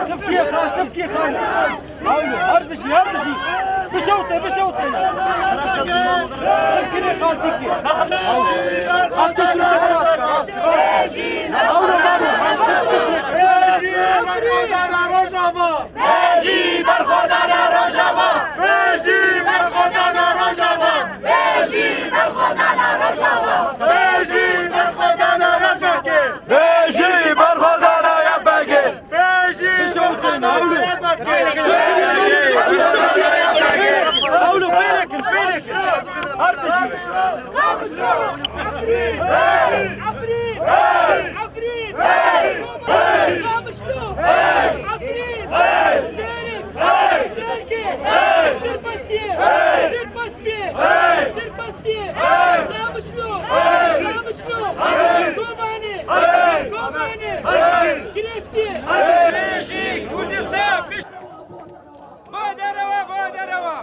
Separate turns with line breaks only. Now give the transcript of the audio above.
تفكي خان تفكي خان حاولوا هربشي هربشي بشوطه بشوطه تفكي خان تفكي حاولوا
بيجي برخدانا روجافا بيجي برخدانا روجافا بيجي برخدانا روجافا بيجي برخدانا روجافا بيجي برخدانا يا فقير بيجي برخدانا يا فقير
حاولوا بينك بينك هربشي
عفريت عفريت عفريت شلون عفريت ديرك ديركي دير باسيه دير باسيه دير باسيه شلون شلون كوماني كوماني كريستي
بيجي كل ساعة بادروا بادروا